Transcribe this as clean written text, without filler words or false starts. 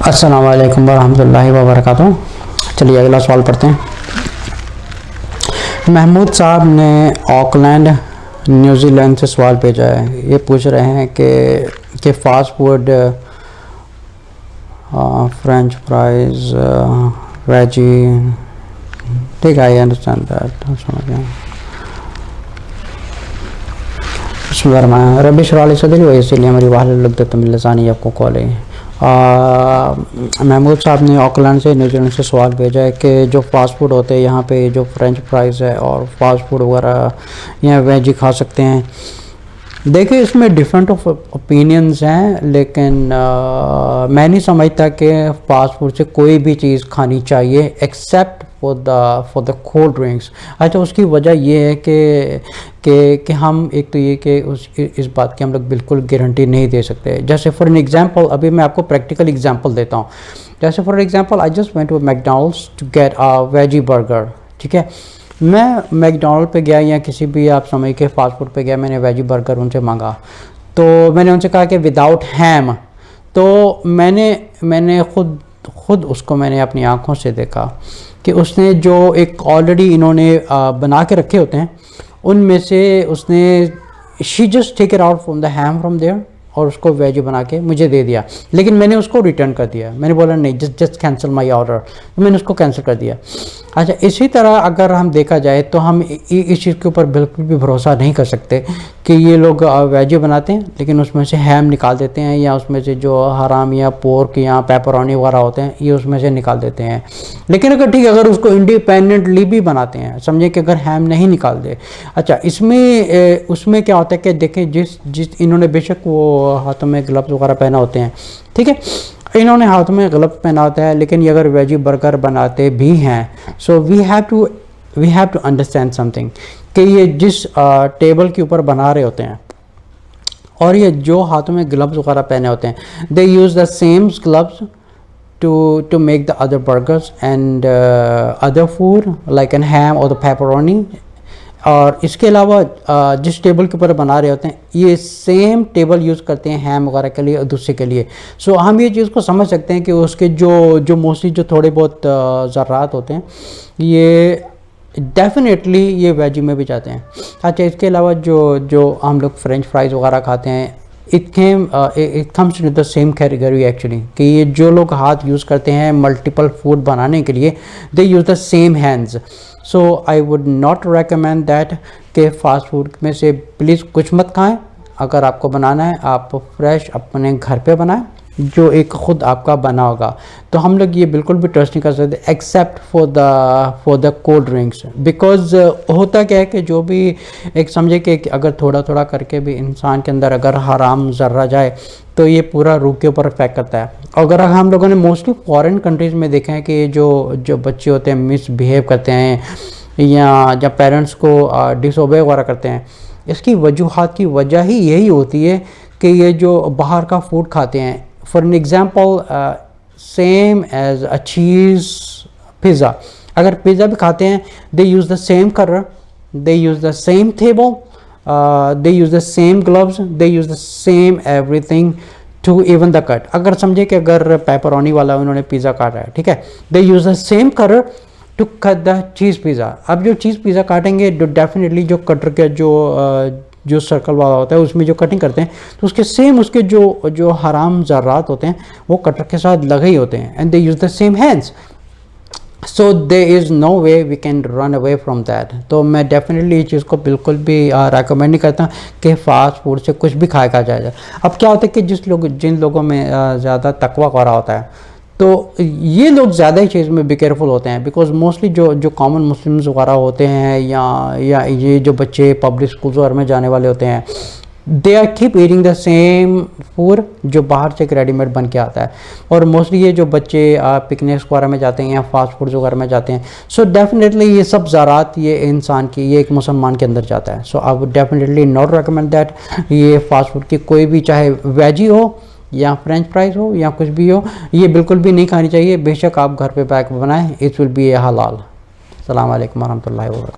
अस्सलाम वालेकुम वरहमतुल्लाहि वबरकातुहू। चलिए अगला सवाल पढ़ते हैं। महमूद साहब ने ऑकलैंड न्यूजीलैंड से सवाल भेजा है। ये पूछ रहे हैं कि fast food, French fries, veggie, ठीक है, आई अंडरस्टैंड दैट, समझ गया। रबी शराल सदरी वही इसीलिए हमारी वाल लगदतमिलसानी आपको कॉल है। महमूद साहब ने ऑकलैंड से न्यूजीलैंड से सवाल भेजा है कि जो फास्ट फूड होते हैं यहाँ पे, जो फ्रेंच फ्राइज़ है और फास्ट फूड वगैरह यहाँ वेज ही खा सकते हैं। देखिए इसमें डिफरेंट ऑफ ओपिनियंस हैं, लेकिन मैं नहीं समझता कि फास्ट फूड से कोई भी चीज़ खानी चाहिए except for the cold drinks. अच्छा, उसकी वजह ये है कि हम एक तो ये कि इस बात की हम लोग बिल्कुल गारंटी नहीं दे सकते। जैसे फॉर एन एग्जांपल, अभी मैं आपको प्रैक्टिकल एग्जांपल देता हूँ। जैसे for example, I just went to McDonald's to get a veggie burger, ठीक है। मैं मैकडॉनल्ड पे गया या किसी भी आप समझ के फास्ट फूड पे गया, मैंने वेजी बर्गर उनसे मांगा, तो मैंने उनसे कहा कि विदाउट हैम। तो मैंने खुद उसको मैंने अपनी आंखों से देखा कि उसने जो एक ऑलरेडी इन्होंने बना के रखे होते हैं, उनमें से उसने she just take it out from the ham from there और उसको वेज बना के मुझे दे दिया। लेकिन मैंने उसको रिटर्न कर दिया, मैंने बोला नहीं, जस्ट कैंसिल माय ऑर्डर, तो मैंने उसको कैंसिल कर दिया। अच्छा, इसी तरह अगर हम देखा जाए तो हम इस चीज़ के ऊपर बिल्कुल भी भरोसा नहीं कर सकते कि ये लोग वेज बनाते हैं लेकिन उसमें से हैम निकाल देते हैं, या उसमें से जो हराम या पोर्क या पेपरोनी वगैरह होते हैं ये उसमें से निकाल देते हैं। लेकिन अगर ठीक है, अगर उसको इंडिपेंडेंटली भी बनाते हैं, समझे कि अगर हैम नहीं निकाल दे। अच्छा, इसमें उसमें क्या होता है कि देखें, जिस इन्होंने बेशक वो हाथों में ग्लव्स वगैरह पहना होते हैं, ठीक है, इन्होंने हाथों में ग्लव्स पहना होता है, लेकिन ये अगर वेजी बर्गर बनाते भी हैं, so we have to understand something कि ये जिस टेबल के ऊपर बना रहे होते हैं और ये जो हाथों में ग्लव्स वगैरह पहने होते हैं, they use the same gloves to make the other burgers and other food like an ham or the pepperoni। और इसके अलावा जिस टेबल के ऊपर बना रहे होते हैं ये सेम टेबल यूज़ करते हैं हैम वगैरह के लिए और दूसरे के लिए। सो हम ये चीज़ को समझ सकते हैं कि उसके जो मोस्टली जो थोड़े बहुत ज़रात होते हैं ये डेफिनेटली ये वेजी में भी जाते हैं। अच्छा, इसके अलावा जो हम लोग फ्रेंच फ्राइज़ वगैरह खाते हैं, it comes to the same category actually, कि ये जो लोग हाथ यूज़ करते हैं मल्टीपल फूड बनाने के लिए, they use the same hands. So I would not recommend that कि फ़ास्ट फूड में से प्लीज़ कुछ मत खाएं। अगर आपको बनाना है आप फ्रेश अपने घर पे बनाएं, जो एक ख़ुद आपका बना होगा। तो हम लोग ये बिल्कुल भी ट्रस्ट नहीं कर सकते except for the cold drinks, because होता क्या है कि जो भी एक समझे कि अगर थोड़ा थोड़ा करके भी इंसान के अंदर अगर हराम ज़र्रा जाए तो ये पूरा रूह के ऊपर इफेक्ट करता है। अगर हम लोगों ने मोस्टली फॉरेन कंट्रीज़ में देखा है कि जो बच्चे होते हैं मिसबिहेव करते हैं या जब पेरेंट्स को डिसओबे वगैरह करते हैं, इसकी वजूहात की वजह ही यही होती है कि ये जो बाहर का फूड खाते हैं। For an example, same as a cheese pizza, अगर पिज़्ज़ा भी खाते हैं, they use the same colour, they use the same table, they use the same gloves, they use the same everything to even the cut। अगर समझे कि अगर pepperoni वाला उन्होंने पिज़्ज़ा काटा है, ठीक है, they use the same cutter to cut the cheese pizza। अब जो चीज़ पिज़्ज़ा काटेंगे, जो डेफिनेटली जो कटर के जो सर्कल वाला होता है उसमें जो कटिंग करते हैं, तो उसके सेम उसके जो हराम ज़र्रात होते हैं वो कटर के साथ लगे ही होते हैं, and they use the same hands. So there is no way we can run away from that. तो मैं डेफिनेटली इस चीज़ को बिल्कुल भी रेकमेंड नहीं करता कि फ़ास्ट फूड से कुछ भी खाया जाए। अब क्या होता है कि जिन लोगों में ज़्यादा तकवा करा होता है, तो ये लोग ज़्यादा ही चीज़ में भी केयरफुल होते हैं, बिकॉज मोस्टली जो कॉमन मुस्लिम्स वगैरह होते हैं या ये जो बच्चे पब्लिक स्कूल्स वगैरह में जाने वाले होते हैं, they are keep eating the same food जो बाहर से एक रेडीमेड बन के आता है। और मोस्टली ये जो बच्चे पिकनिक्स वगैरह में जाते हैं या फास्ट फूड वगैरह में जाते हैं, सो डेफिनेटली ये सब ज़रात ये इंसान की, ये एक मुसलमान के अंदर जाता है। So I would definitely not recommend that ये फास्ट फूड की कोई भी, चाहे वेजी हो या फ्रेंच फ्राइज हो या कुछ भी हो, ये बिल्कुल भी नहीं खानी चाहिए। बेशक आप घर पे पैक बनाएं, इट विल बी ए हलाल। अस्सलाम वालेकुम वरहमतुल्लाहि वबरकातुहू।